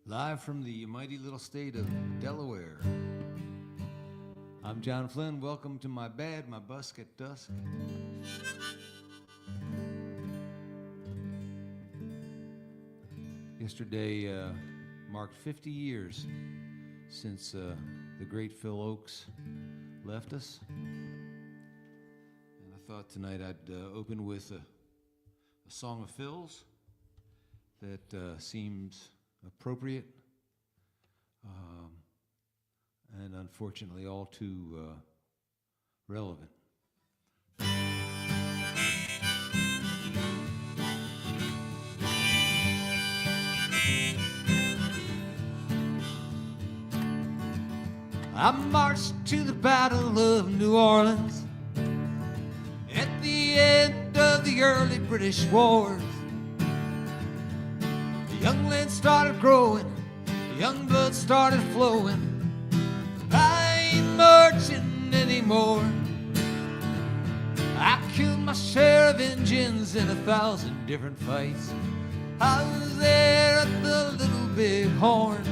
Live from the mighty little state of Delaware. I'm John Flynn. Welcome to my B.A.D, my Busk at Dusk. Yesterday marked 50 years since the great Phil Oakes left us. And I thought tonight I'd open with a song of Phil's that seems appropriate and unfortunately all too relevant. I marched to the Battle of New Orleans at the end of the early British wars. The young land started growing, the young blood started flowing. I ain't marching anymore. I killed my share of Injuns in 1,000 different fights. I was there at the Little Big Horn.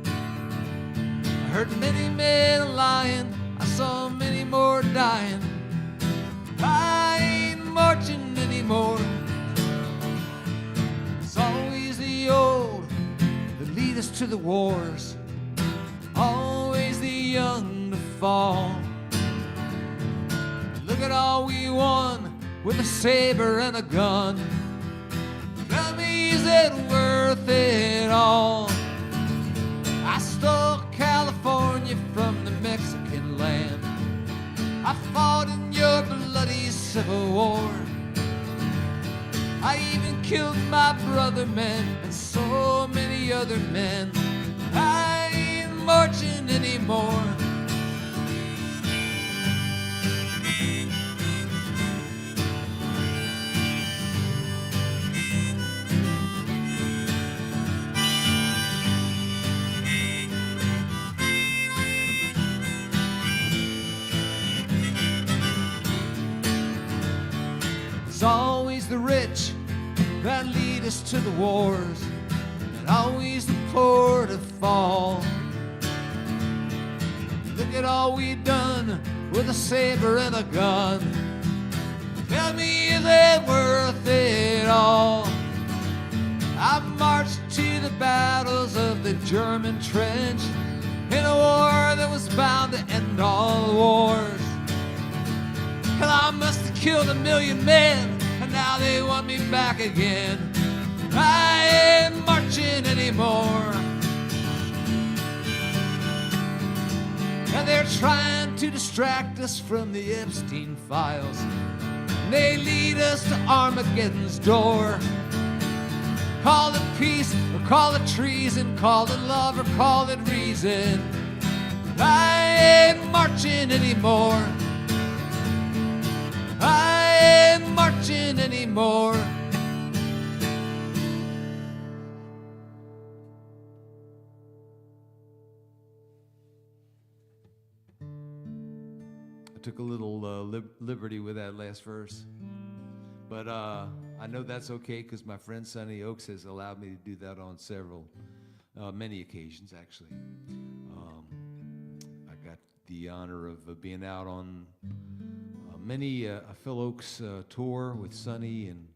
I heard many men lying, I saw many more dying. I ain't marching anymore. It's always the old that lead us to the wars, always the young to fall. Look at all we won with a saber and a gun. Tell me, is it worth it all? I stole California from the Mexican land. I fought in your bloody Civil War. I even killed my brother, man, and so many other men. I ain't marching anymore. It's always the rich that lead us to the wars, and always the poor to fall. Look at all we've done with a saber and a gun. Tell me, is it worth it all? I marched to the battles of the German trench in a war that was bound to end all wars. Hell, I must have killed 1,000,000 men, and now they want me back again. I ain't marching anymore. And they're trying to distract us from the Epstein files. They lead us to Armageddon's door. Call it peace, or call it treason, call it love, or call it reason. I ain't marching anymore. I ain't marching anymore. I took a little liberty with that last verse, but I know that's okay because my friend Sonny Oakes has allowed me to do that on many occasions actually. I got the honor of being out on many a Phil Oakes tour with Sonny and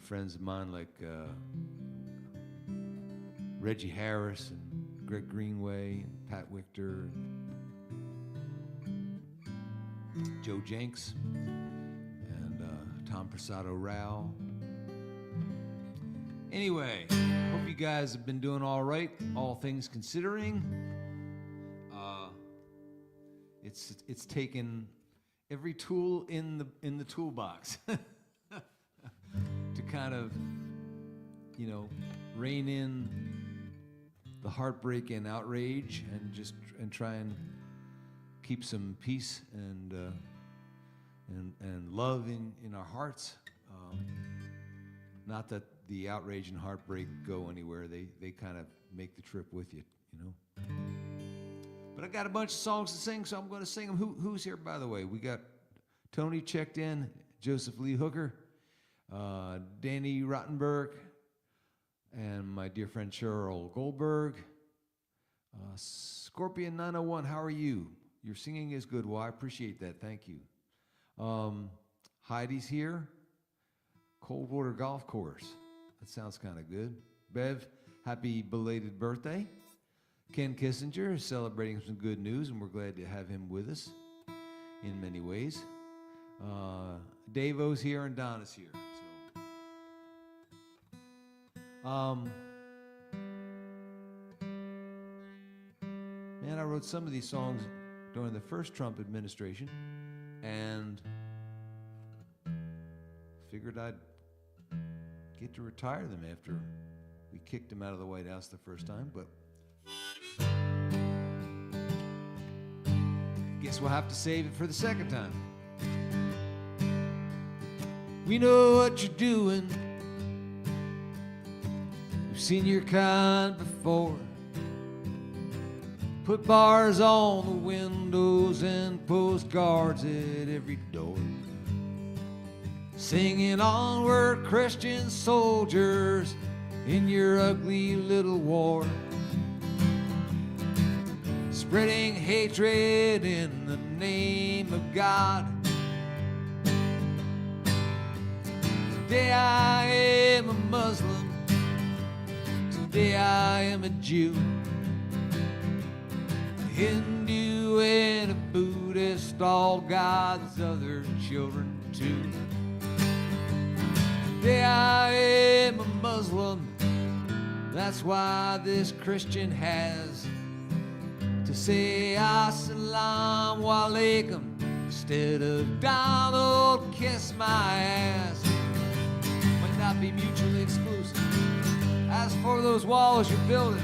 friends of mine like Reggie Harris and Greg Greenway and Pat Wichter and Joe Jenks and Tom Prasado Rao. Anyway, hope you guys have been doing all right, all things considering. It's taken every tool in the toolbox to kind of, rein in the heartbreak and outrage and try and keep some peace and love in our hearts. Not that the outrage and heartbreak go anywhere. They kind of make the trip with you, But I got a bunch of songs to sing, so I'm going to sing them. Who's here, by the way? We got Tony checked in, Joseph Lee Hooker, Danny Rottenberg, and my dear friend Cheryl Goldberg. Scorpion 901, how are you? Your singing is good. Well, I appreciate that. Thank you. Heidi's here. Coldwater Golf Course. That sounds kind of good. Bev, happy belated birthday. Ken Kissinger is celebrating some good news, and we're glad to have him with us in many ways. Davo's here and Donna's here. Man, I wrote some of these songs during the first Trump administration, and figured I'd get to retire them after we kicked him out of the White House the first time, but guess we'll have to save it for the second time. We know what you're doing. We've seen your kind before. Put bars on the windows and postcards at every door. Singing onward, Christian soldiers, in your ugly little war. Spreading hatred in the name of God. Today I am a Muslim. Today I am a Jew. A Hindu and a Buddhist, all God's other children too. Today I am a Muslim. That's why this Christian has to say Assalamu alaikum instead of Donald kiss my ass. Might not be mutually exclusive. As for those walls you're building,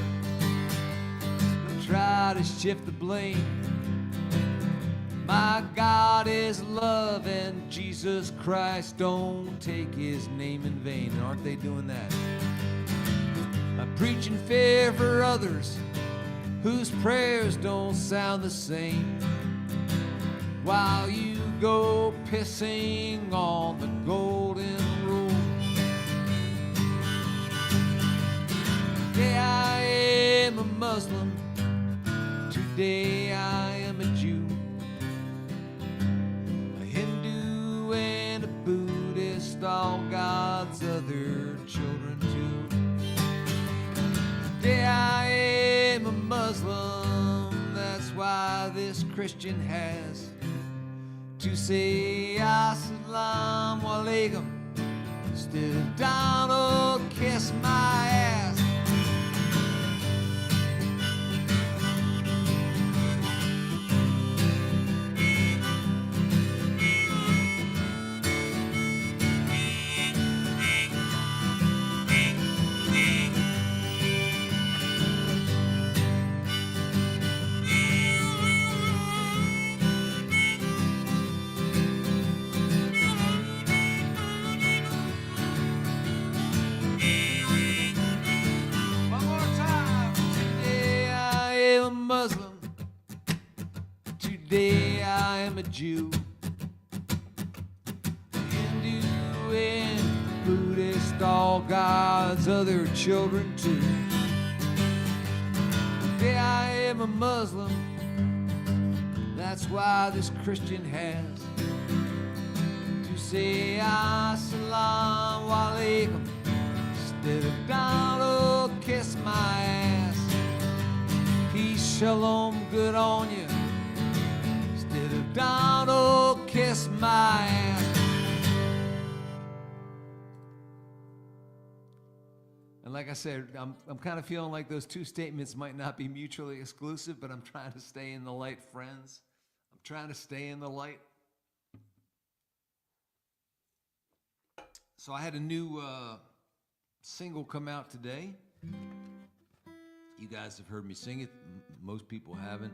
don't try to shift the blame. My God is love, and Jesus Christ don't take his name in vain. And aren't they doing that? I'm preaching fair for others whose prayers don't sound the same, while you go pissing on the golden rule. Today I am a Muslim. Today I am a Jew. A Hindu and a Buddhist, all God's other children too. Today I am a Muslim. That's why this Christian has to say Assalamu alaikum instead of Donald kiss my ass. Muslim. Today I am a Jew. A Hindu and Buddhist, all God's other children too. Today I am a Muslim. That's why this Christian has to say Assalamu alaikum instead of Donald kiss my ass. Peace, shalom, good on you instead of Donald kiss my ass. And like I said, I'm kind of feeling like those two statements might not be mutually exclusive, but I'm trying to stay in the light, friends. I'm trying to stay in the light. So I had a new single come out today. You guys have heard me sing it. Most people haven't.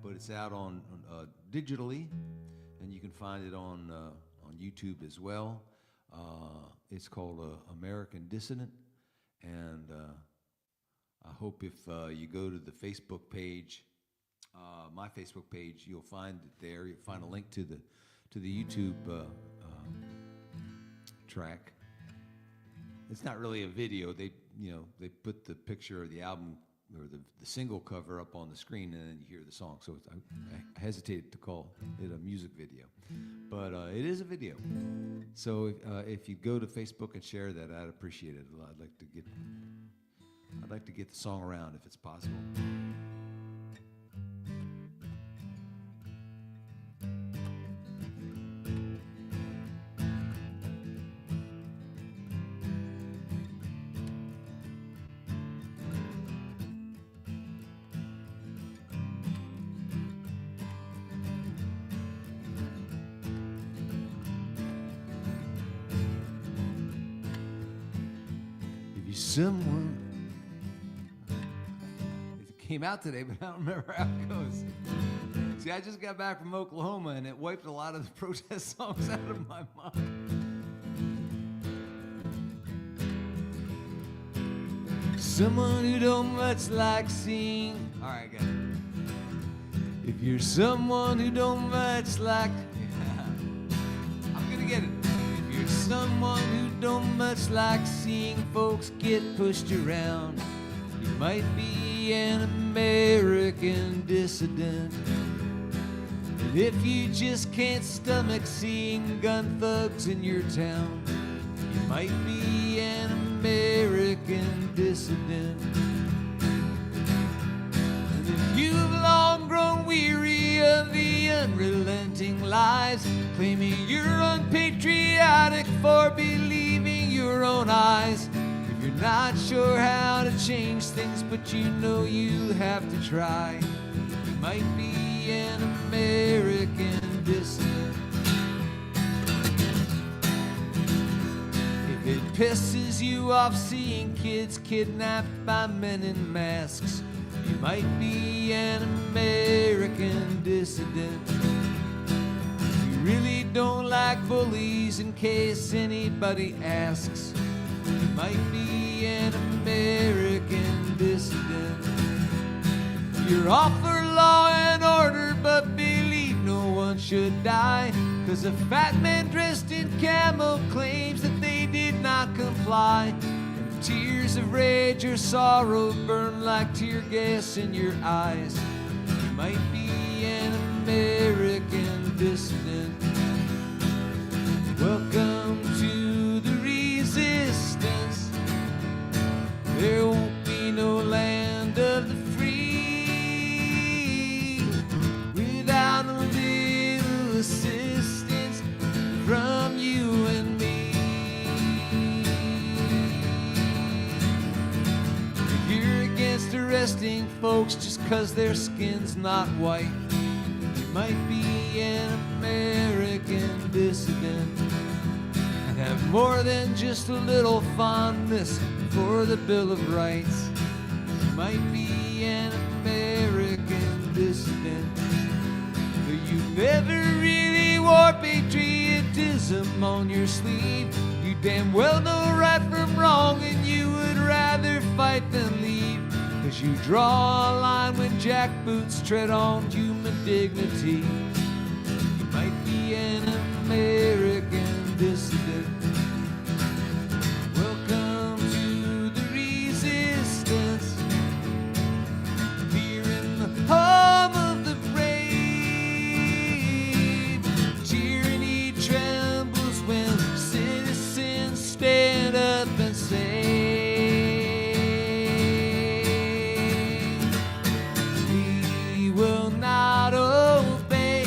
But it's out on digitally, and you can find it on YouTube as well. It's called American Dissident, and I hope if you go to the Facebook page, my Facebook page, you'll find it there. You'll find a link to the YouTube track. it's not really a video. They put the picture of the album or the single cover up on the screen, and then you hear the song. So I hesitate to call it a music video, but it is a video. So if you go to Facebook and share that, I'd appreciate it a lot. I'd like to get the song around if it's possible. Someone, it came out today, but I don't remember how it goes. See, I just got back from Oklahoma, and it wiped a lot of the protest songs out of my mind. Someone who don't much like seeing. All right, got it. If you're someone who don't much like, I'm gonna get it. Someone who don't much like seeing folks get pushed around. You might be an American dissident. And if you just can't stomach seeing gun thugs in your town, you might be an American dissident. And if you've long grown weary of the unrelenting lies, claiming you're unpatriotic for believing your own eyes, if you're not sure how to change things but you know you have to try, you might be an American dissident. If it pisses you off seeing kids kidnapped by men in masks, you might be an American dissident. You really don't like bullies in case anybody asks, you might be an American dissident. You're all for law and order, but believe no one should die, 'cause a fat man dressed in camo claims that they did not comply. Tears of rage or sorrow burn like tear gas in your eyes. You might be an American dissident. Welcome to the resistance. There won't be no land of the free without a little assistance from you and me. Arresting folks just 'cause their skin's not white, you might be an American dissident and have more than just a little fondness for the Bill of Rights. You might be an American dissident, but you never really wore patriotism on your sleeve. You damn well know right from wrong, and you would rather fight than leave. 'Cause you draw a line when jackboots tread on human dignity. You might be an American dissident. Welcome to the resistance. Here in the home of the brave, tyranny trembles when citizens stand up and say, not obey.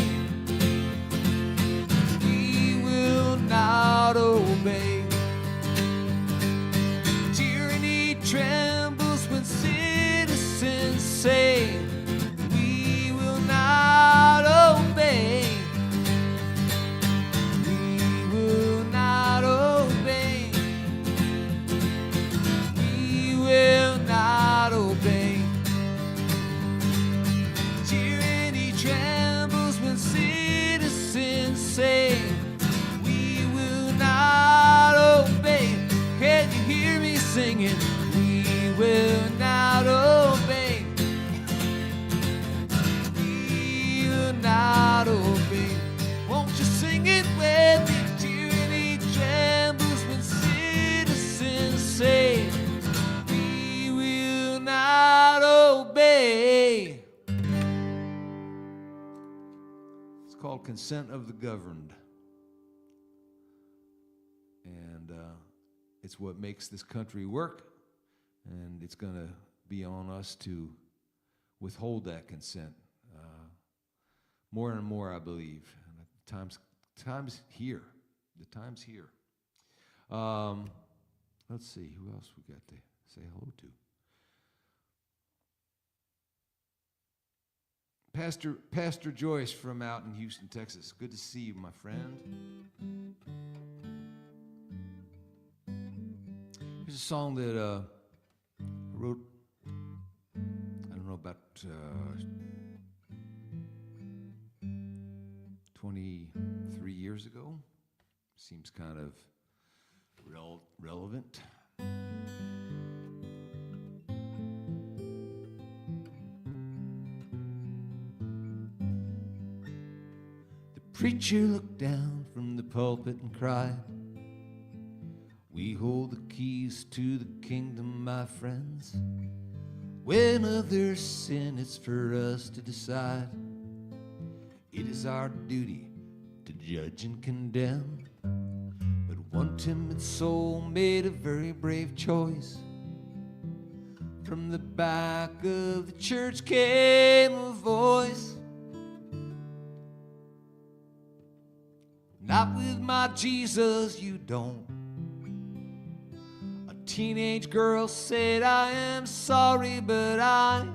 called Consent of the Governed. And it's what makes this country work, and it's going to be on us to withhold that consent. More and more, I believe. And the time's here. The time's here. Let's see, who else we got to say hello to? Pastor Joyce from out in Houston, Texas. Good to see you, my friend. Here's a song that I wrote, I don't know, about 23 years ago. Seems kind of relevant. The preacher looked down from the pulpit and cried, "We hold the keys to the kingdom, my friends. When others sin, it's for us to decide. It is our duty to judge and condemn." But one timid soul made a very brave choice. From the back of the church came a voice, "Not with my Jesus, you don't." A teenage girl said, "I am sorry, but I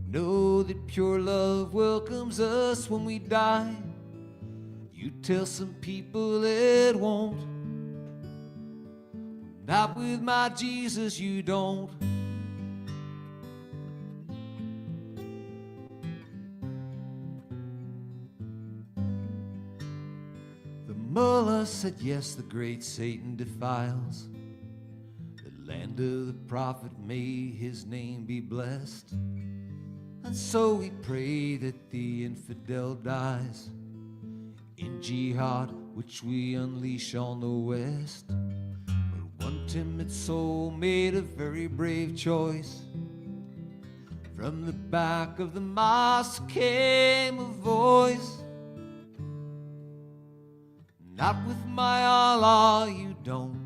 know that pure love welcomes us when we die." You tell some people it won't. Not with my Jesus, you don't. The mullah said, "Yes, the great Satan defiles the land of the prophet, may his name be blessed." And so we pray that the infidel dies in jihad, which we unleash on the west. But one timid soul made a very brave choice. From the back of the mosque came a voice, "Not with my Allah, you don't."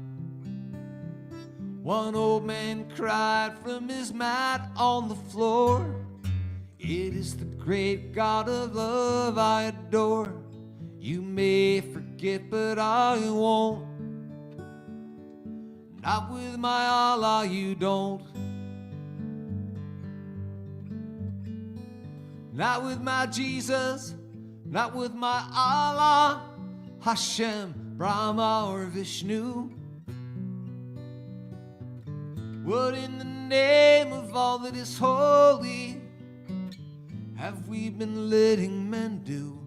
One old man cried from his mat on the floor, "It is the great God of love I adore. You may forget, but I won't. Not with my Allah, you don't. Not with my Jesus, not with my Allah, Hashem, Brahma, or Vishnu. What in the name of all that is holy have we been letting men do?"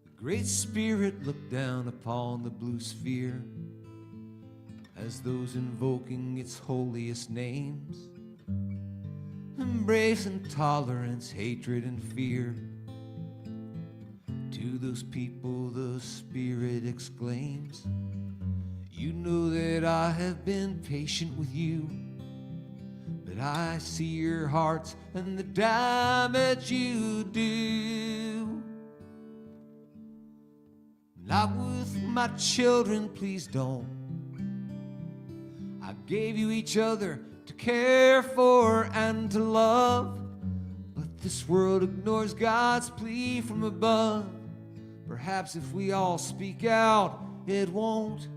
The Great Spirit looked down upon the blue sphere as those invoking its holiest names embrace intolerance, hatred, and fear. To those people the Spirit exclaims, "You know that I have been patient with you, but I see your hearts and the damage you do. Not with my children, please don't. I gave you each other to care for and to love, but this world ignores God's plea from above. Perhaps if we all speak out, it won't.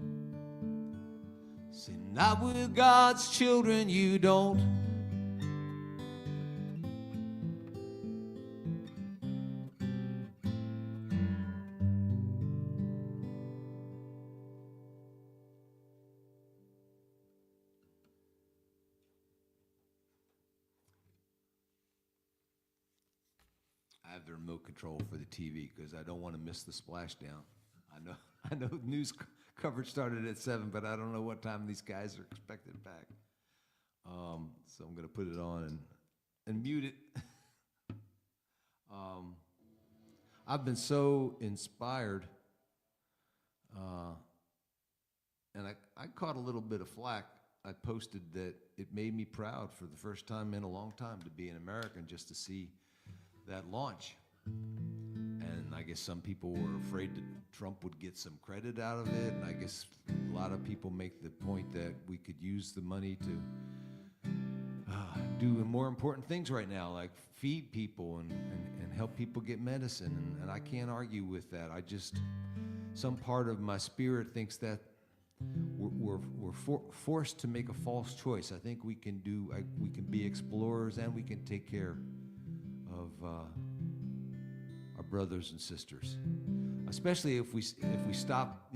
Say, not with God's children, you don't." I have the remote control for the TV because I don't want to miss the splashdown. I know news coverage started at 7, but I don't know what time these guys are expected back. So I'm going to put it on and mute it. I've been so inspired, and I caught a little bit of flack. I posted that it made me proud for the first time in a long time to be an American, just to see that launch. And I guess some people were afraid that Trump would get some credit out of it, and I guess a lot of people make the point that we could use the money to do more important things right now, like feed people and help people get medicine, and I can't argue with that. I just, some part of my spirit thinks that we're forced to make a false choice. I think we can be explorers, and we can take care of our brothers and sisters, especially if we stop,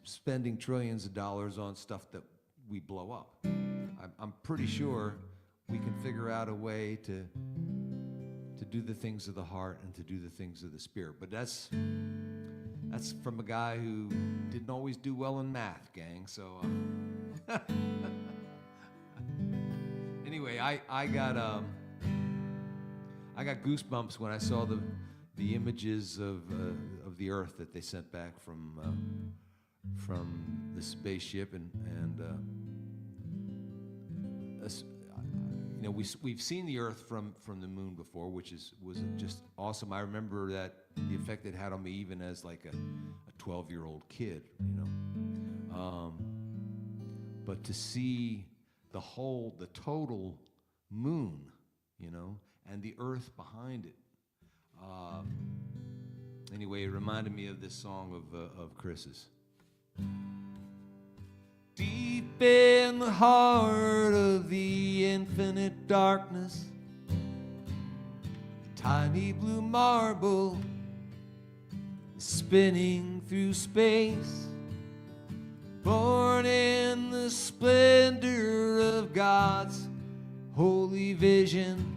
spending trillions of dollars on stuff that we blow up. I'm pretty sure we can figure out a way to do the things of the heart and to do the things of the spirit. But that's from a guy who didn't always do well in math, gang. So anyway, I got goosebumps when I saw the images of the Earth that they sent back from the spaceship, and we've seen the Earth from the moon before, which was just awesome. I remember that the effect it had on me even as like a 12-year-old kid, but to see the total moon, and the Earth behind it. Anyway, it reminded me of this song of Chris's. Deep in the heart of the infinite darkness, a tiny blue marble is spinning through space, born in the splendor of God's holy vision,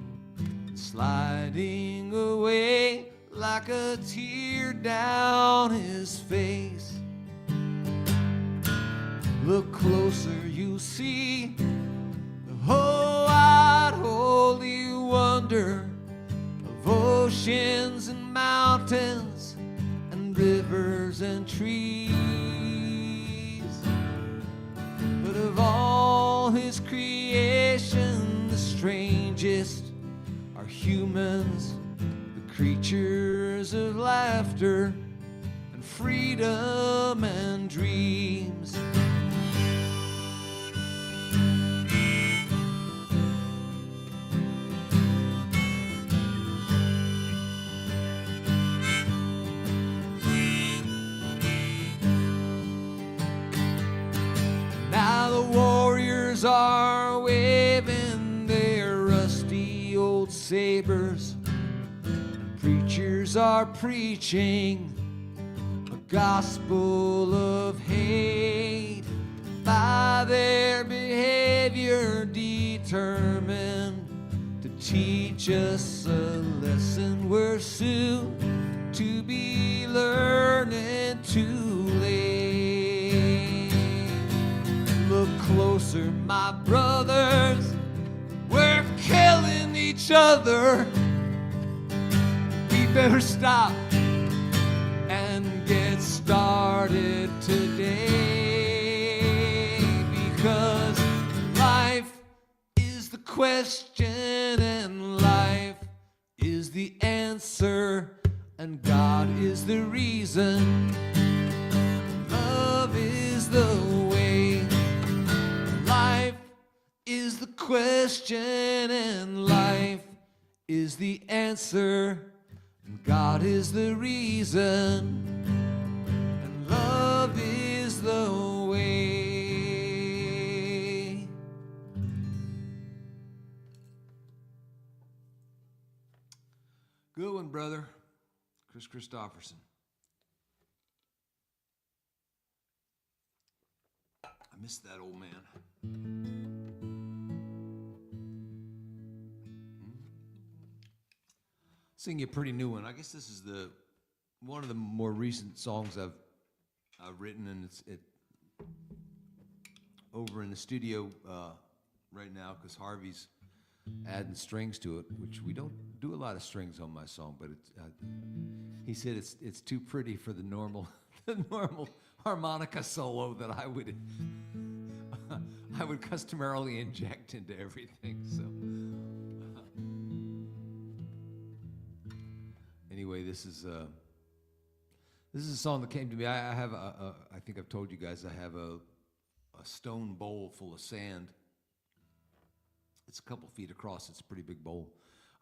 sliding away like a tear down his face. Look closer, you'll see the whole wide holy wonder of oceans and mountains and rivers and trees. But of all his creation, the strangest are humans, the creatures of laughter and freedom and dreams. Now the warriors are waving their rusty old sabers, and preachers are preaching a gospel of hate, by their behavior determined to teach us a lesson we're soon to be learning too late. Look closer, my brothers, we're killing each other. We better stop and get started today, because life is the question and life is the answer, and God is the reason, love is the way. Life is the question and life is the answer, and God is the reason, and love is the way. Good one, brother. Chris Christopherson. I miss that old man. Sing you a pretty new one. I guess this is one of the more recent songs I've written, and it's over in the studio right now because Harvey's adding strings to it, which we don't do a lot of strings on my song, but he said it's too pretty for the normal harmonica solo that I I would customarily inject into everything. So anyway, this is a song that came to me. I have I think I've told you guys I have a stone bowl full of sand. It's a couple feet across. It's a pretty big bowl,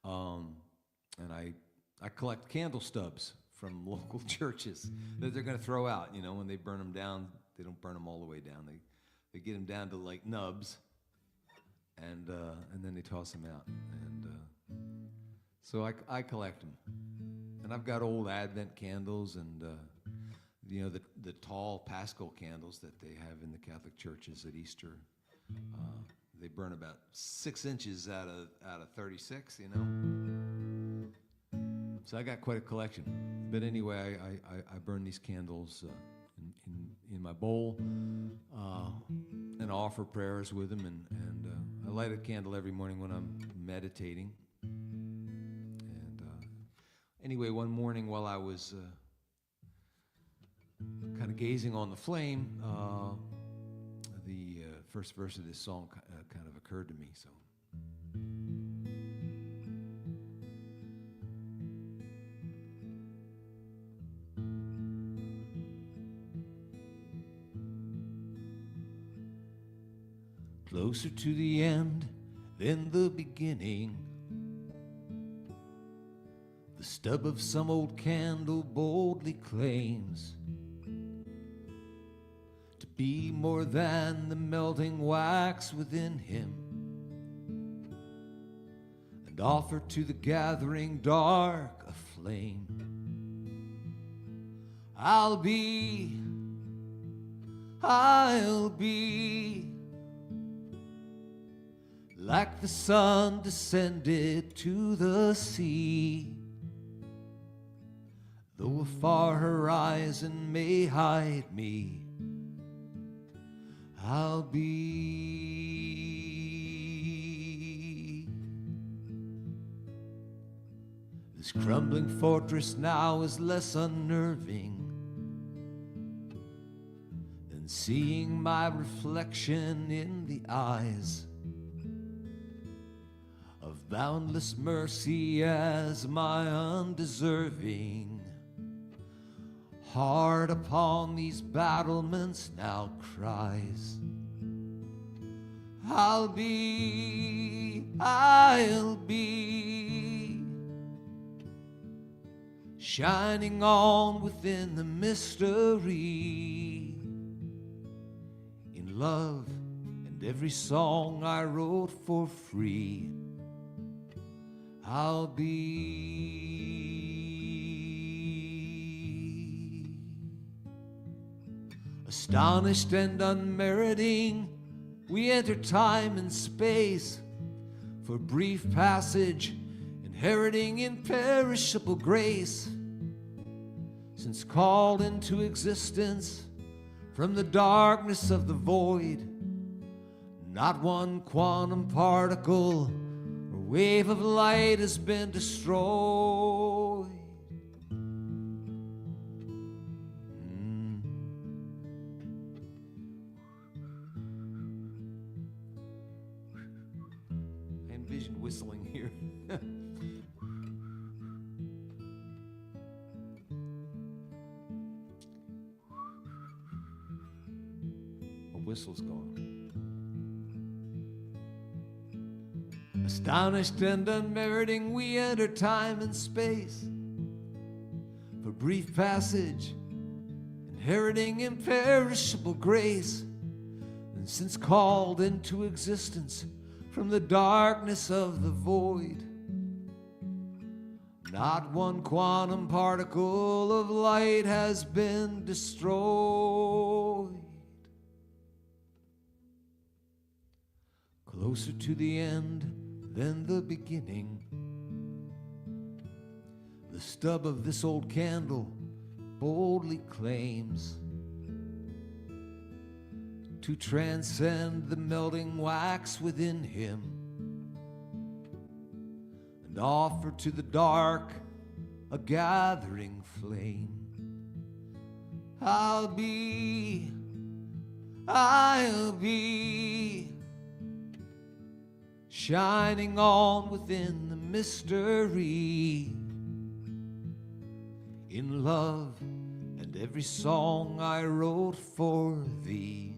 and I collect candle stubs from local churches that they're going to throw out. You know, when they burn them down, they don't burn them all the way down. They get them down to like nubs, and then they toss them out. And so I collect them, and I've got old Advent candles and you know the tall Paschal candles that they have in the Catholic churches at Easter. They burn about 6 inches out of 36, you know. So I got quite a collection. But anyway, I burn these candles in my bowl and offer prayers with them. And I light a candle every morning when I'm meditating. And anyway, one morning while I was kind of gazing on the flame, the first verse of this song kind of occurred to me. So. Closer to the end than the beginning, the stub of some old candle boldly claims to be more than the melting wax within him, and offer to the gathering dark a flame. I'll be like the sun descended to the sea, though a far horizon may hide me, I'll be. This crumbling fortress now is less unnerving than seeing my reflection in the eyes of boundless mercy as my undeserving heart upon these battlements now cries. I'll be shining on within the mystery, in love and every song I wrote for free. I'll be astonished and unmeriting. We enter time and space for brief passage, inheriting imperishable grace. Since called into existence from the darkness of the void, not one quantum particle wave of light has been destroyed. I envisioned whistling here. A whistle's gone. Astonished and unmeriting, we enter time and space for brief passage, inheriting imperishable grace. And since called into existence from the darkness of the void, not one quantum particle of light has been destroyed. Closer to the end than the beginning, the stub of this old candle boldly claims to transcend the melting wax within him, and offer to the dark a gathering flame. I'll be shining on within the mystery. In love and every song I wrote for thee,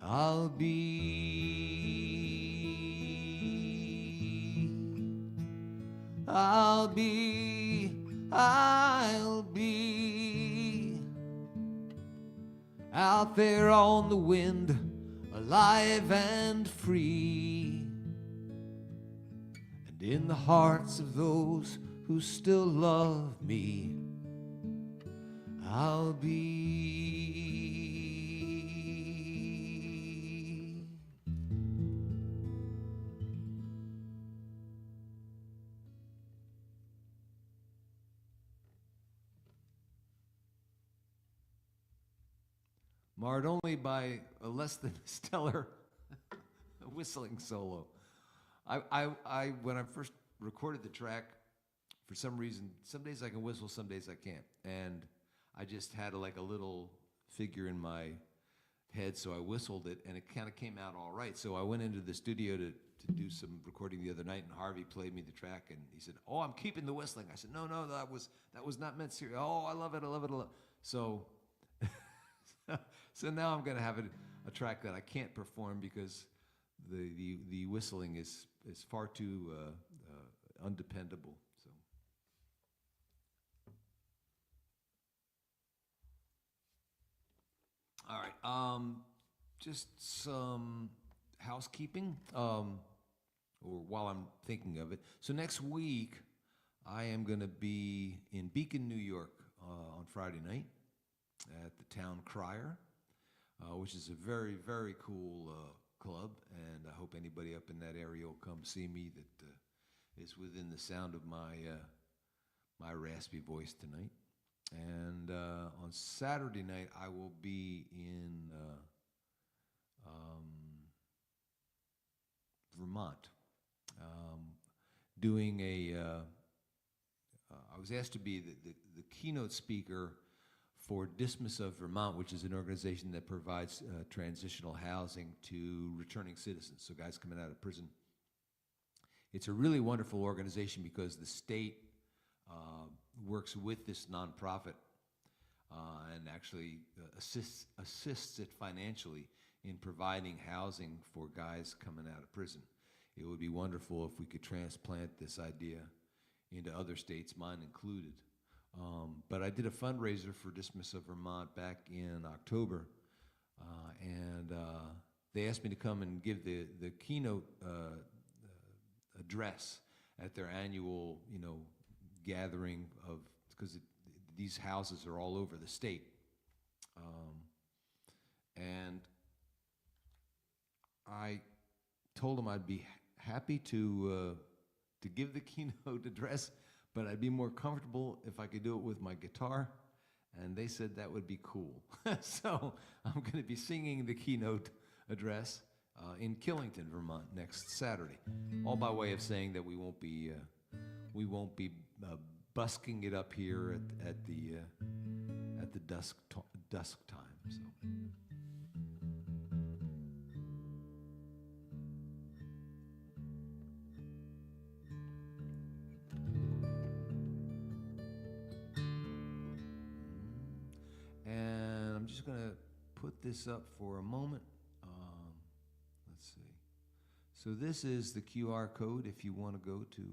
I'll be, I'll be, I'll be out there on the wind, alive and free, and in the hearts of those who still love me, I'll be. Marred only by a less than stellar whistling solo. I when I first recorded the track, for some reason, some days I can whistle, some days I can't. And I just had like a little figure in my head, so I whistled it, and it kind of came out all right. So I went into the studio to do some recording the other night, and Harvey played me the track, and he said, "Oh, I'm keeping the whistling." I said, "No, that was not meant serious." "Oh, I love it, I love it, I love it." So, so now I'm going to have a track that I can't perform because the whistling is far too undependable. So. All right, just some housekeeping, or while I'm thinking of it. So next week, I am going to be in Beacon, New York, on Friday night at the Town Crier, which is a very, very cool club, and I hope anybody up in that area will come see me that is within the sound of my my raspy voice tonight. And on Saturday night, I will be in Vermont, doing I was asked to be the keynote speaker for Dismas of Vermont, which is an organization that provides transitional housing to returning citizens, so guys coming out of prison. It's a really wonderful organization because the state works with this nonprofit and actually assists it financially in providing housing for guys coming out of prison. It would be wonderful if we could transplant this idea into other states, mine included. But I did a fundraiser for Dismas of Vermont back in October, and they asked me to come and give the keynote address at their annual, gathering of, because these houses are all over the state, and I told them I'd be happy to give the keynote address, but I'd be more comfortable if I could do it with my guitar, and they said that would be cool. So I'm going to be singing the keynote address in Killington, Vermont, next Saturday, all by way of saying that we won't be busking it up here at the dusk time. So. And I'm just going to put this up for a moment. Let's see. So this is the QR code if you want to go to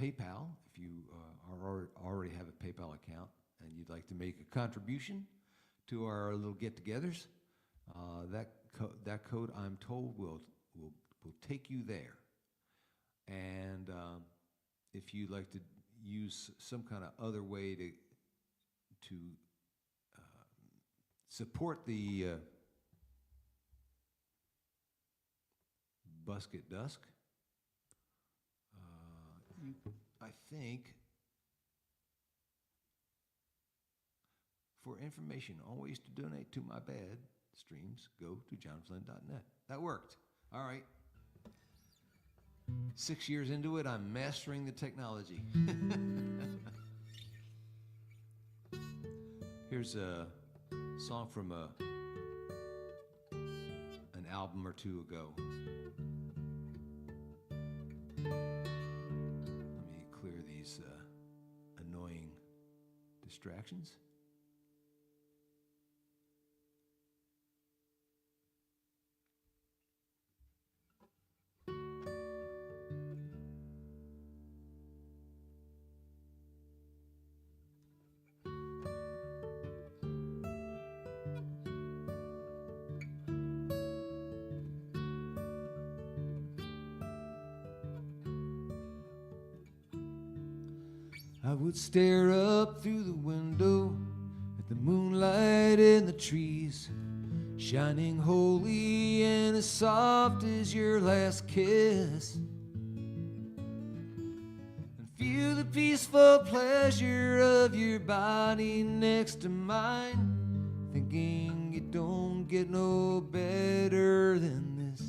PayPal, if you already have a PayPal account and you'd like to make a contribution to our little get-togethers. That code, I'm told, will take you there. And if you'd like to use some kind of other way to support the Busk at Dusk, I think, for information, always to donate to my B.A.D streams, go to johnflynn.net. That worked. All right. 6 years into it, I'm mastering the technology. Here's a song from an album or two ago. Let me clear these annoying distractions. I would stare up through the window at the moonlight in the trees, shining holy and as soft as your last kiss, and feel the peaceful pleasure of your body next to mine, thinking it don't get no better than this.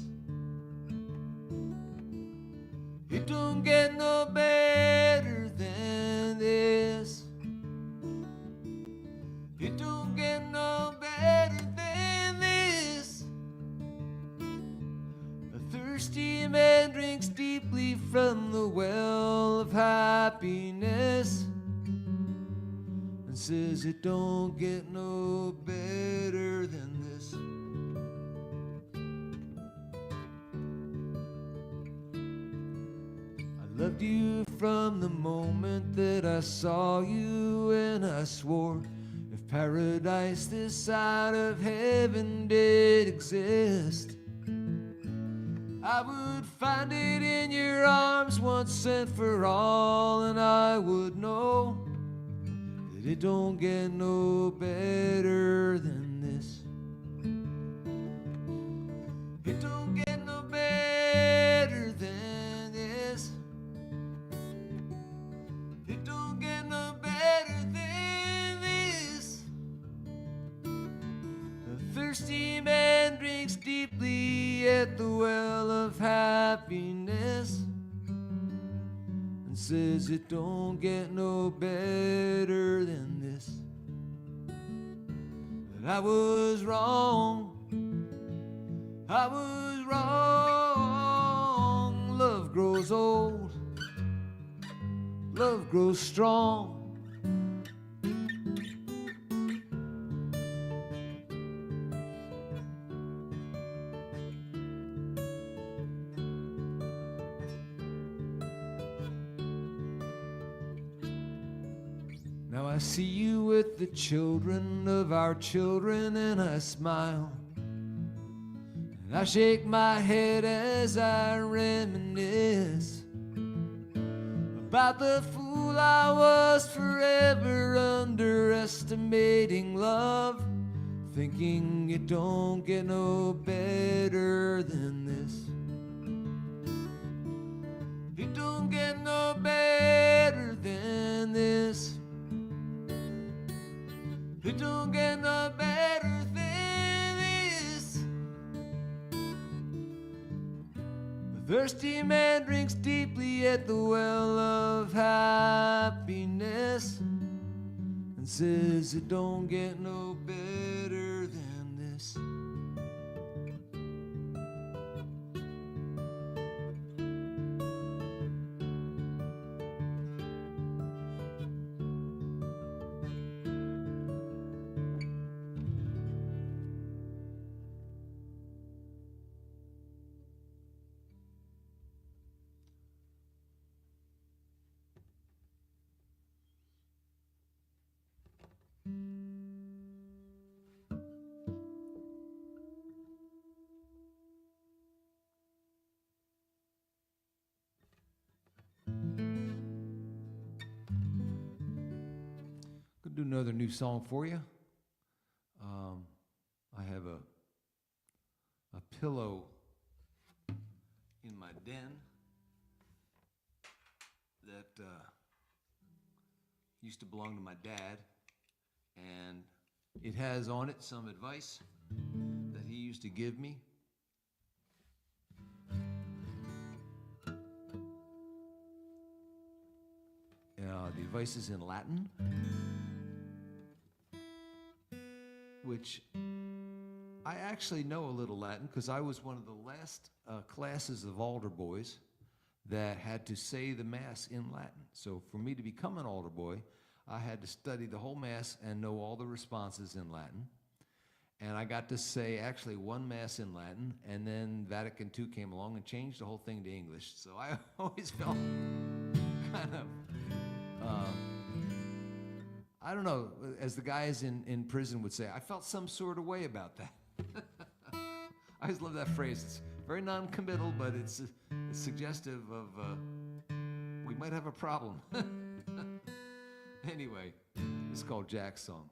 It don't get no better than this. It don't get no better than this. A thirsty man drinks deeply from the well of happiness and says it don't get no better than this. Loved you from the moment that I saw you, and I swore if paradise this side of heaven did exist, I would find it in your arms once and for all, and I would know that it don't get no better than this. It don't get no better than this. It don't get no better than this. A thirsty man drinks deeply at the well of happiness and says it don't get no better than this. But I was wrong. I was wrong. Love grows old. Love grows strong. Now I see you with the children of our children, and I smile, and I shake my head as I reminisce about the fool I was, forever underestimating love, thinking it don't get no better than this. It don't get no better than this. It don't get no better than this. A thirsty man drinks deeply at the well of happiness and says it don't get no better than this. Gonna do another new song for you. I have a pillow in my den that used to belong to my dad, and it has on it some advice that he used to give me. The advice is in Latin, which I actually know a little Latin because I was one of the last classes of altar boys that had to say the Mass in Latin. So for me to become an altar boy, I had to study the whole Mass and know all the responses in Latin. And I got to say actually one Mass in Latin, and then Vatican II came along and changed the whole thing to English. So I always felt kind of, I don't know, as the guys in prison would say, I felt some sort of way about that. I always love that phrase. It's very non-committal, but it's suggestive of we might have a problem. Anyway, it's called Jack's Song.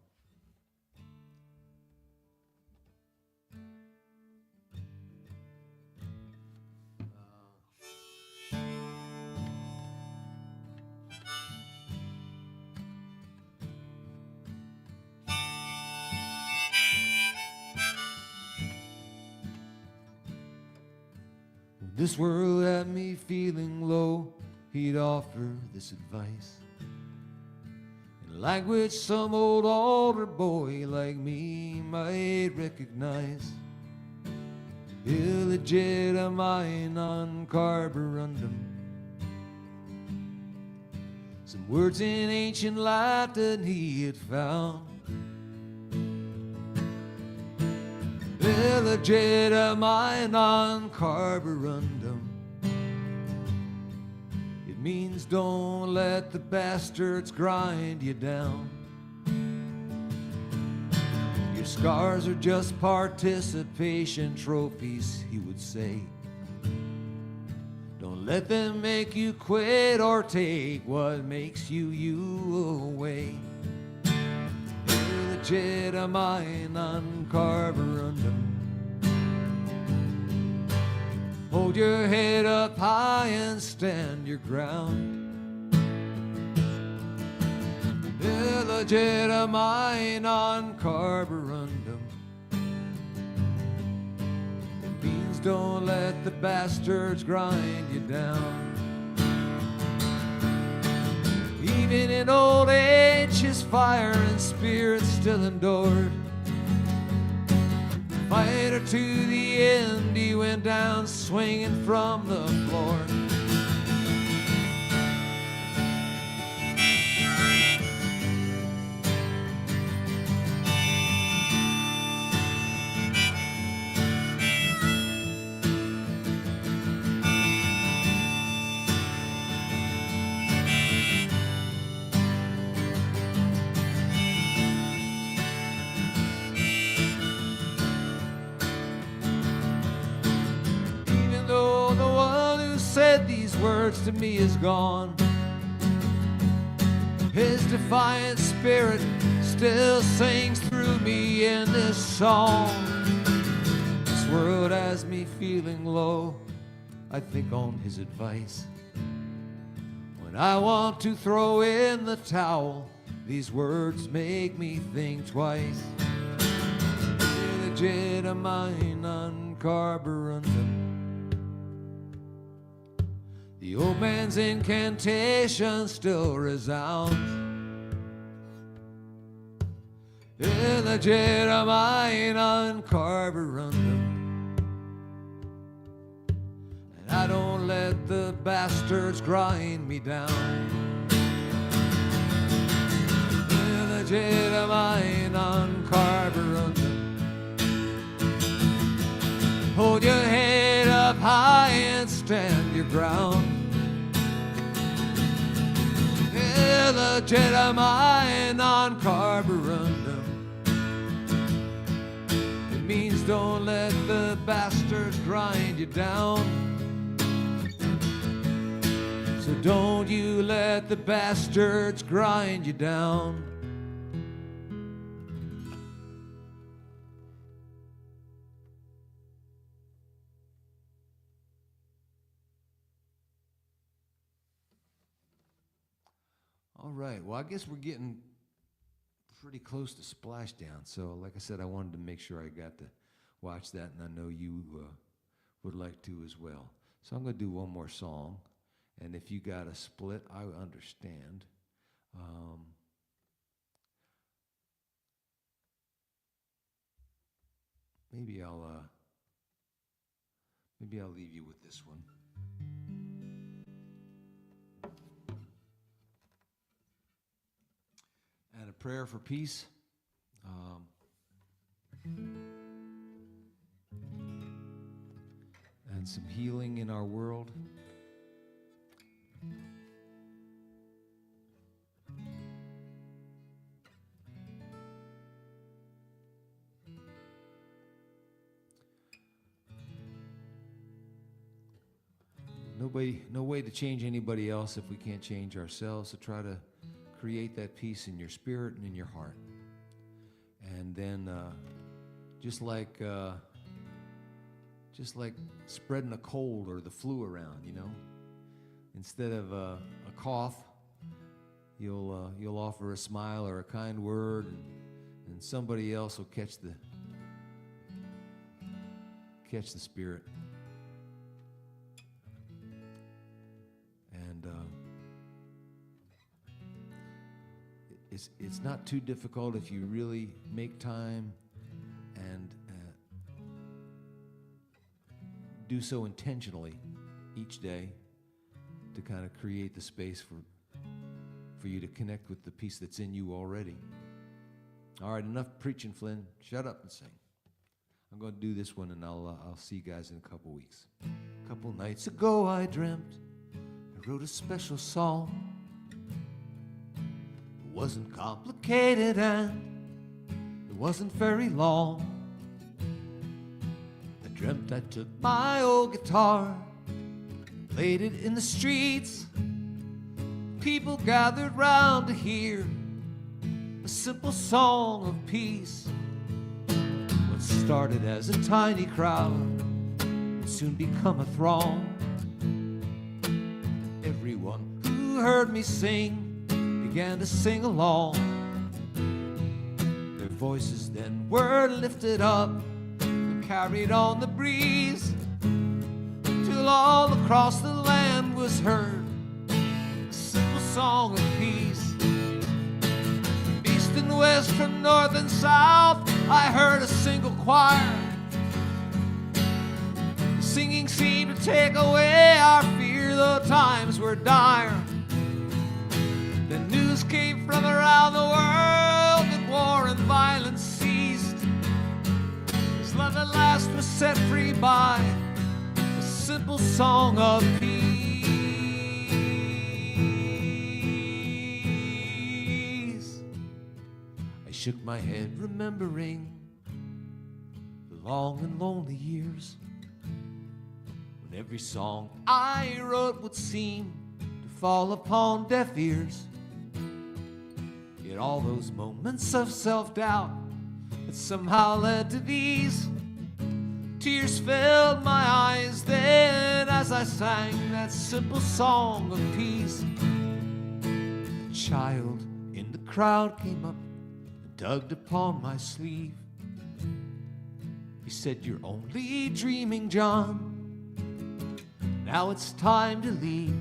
This world had me feeling low, he'd offer this advice in language some old altar boy like me might recognize. Illegitimine non carborundum, some words in ancient Latin he had found. Illegitimine non carborundum, it means don't let the bastards grind you down. Your scars are just participation trophies, he would say. Don't let them make you quit or take what makes you away. Illegitimine non carborundum, hold your head up high and stand your ground. Illegitimine non carborundum, it means don't let the bastards grind you down. Even in old age, his fire and spirit still endured. Fighter to the end, he went down swinging from the floor. Said these words to me is gone, his defiant spirit still sings through me in this song. This world has me feeling low, I think on his advice. When I want to throw in the towel, these words make me think twice. Illegitimine non carborundum, the old man's incantation still resounds. Illegitimine non carborundum, and I don't let the bastards grind me down. Illegitimine non carborundum, hold your head up high and stand your ground. Illegitimine non carborundum, it means don't let the bastards grind you down. So don't you let the bastards grind you down. All right, well, I guess we're getting pretty close to Splashdown. So like I said, I wanted to make sure I got to watch that, and I know you would like to as well. So I'm going to do one more song, and if you got a split, I understand. maybe I'll leave you with this one. And a prayer for peace. And some healing in our world. No way to change anybody else if we can't change ourselves. So try to create that peace in your spirit and in your heart. And then just like spreading a cold or the flu around, you know, instead of a cough, you'll offer a smile or a kind word, and somebody else will catch the spirit. And it's not too difficult if you really make time and do so intentionally each day to kind of create the space for you to connect with the peace that's in you already. All right, enough preaching, Flynn. Shut up and sing. I'm going to do this one, and I'll see you guys in a couple weeks. A couple nights ago I dreamt I wrote a special song. It wasn't complicated and it wasn't very long. I dreamt I took my old guitar, played it in the streets. People gathered round to hear a simple song of peace. What started as a tiny crowd would soon become a throng. Everyone who heard me sing began to sing along. Their voices then were lifted up and carried on the breeze, till all across the land was heard a simple song of peace. From east and west, from north and south, I heard a single choir. The singing seemed to take away our fear, though times were dire. The news came from around the world that war and violence ceased, as love at last was set free by a simple song of peace. I shook my head, remembering the long and lonely years when every song I wrote would seem to fall upon deaf ears. Yet all those moments of self-doubt that somehow led to these, tears filled my eyes then as I sang that simple song of peace. A child in the crowd came up and tugged upon my sleeve. He said, "You're only dreaming, John. Now it's time to leave."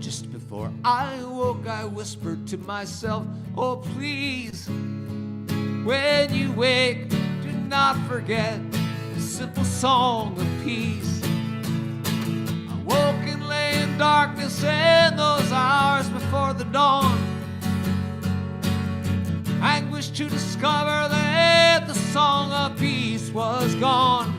Just before I woke, I whispered to myself, "Oh, please, when you wake, do not forget the simple song of peace." I woke and lay in darkness in those hours before the dawn, anguished to discover that the song of peace was gone.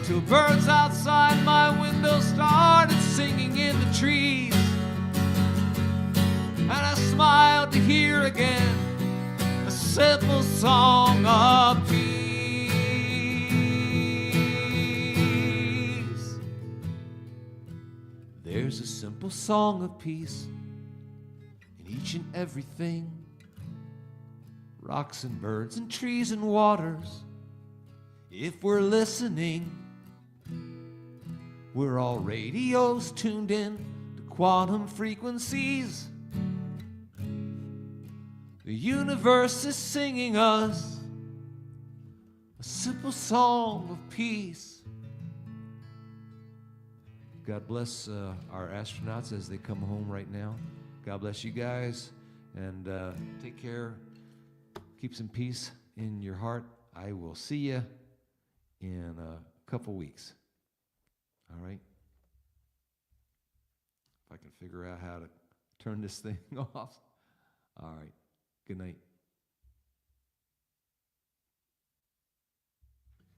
Till birds outside my window started singing in the trees, and I smiled to hear again a simple song of peace. There's a simple song of peace in each and everything, rocks and birds and trees and waters. If we're listening, we're all radios tuned in to quantum frequencies. The universe is singing us a simple song of peace. God bless our astronauts as they come home right now. God bless you guys, and take care. Keep some peace in your heart. I will see you in a couple weeks. All right? If I can figure out how to turn this thing off. All right. Good night.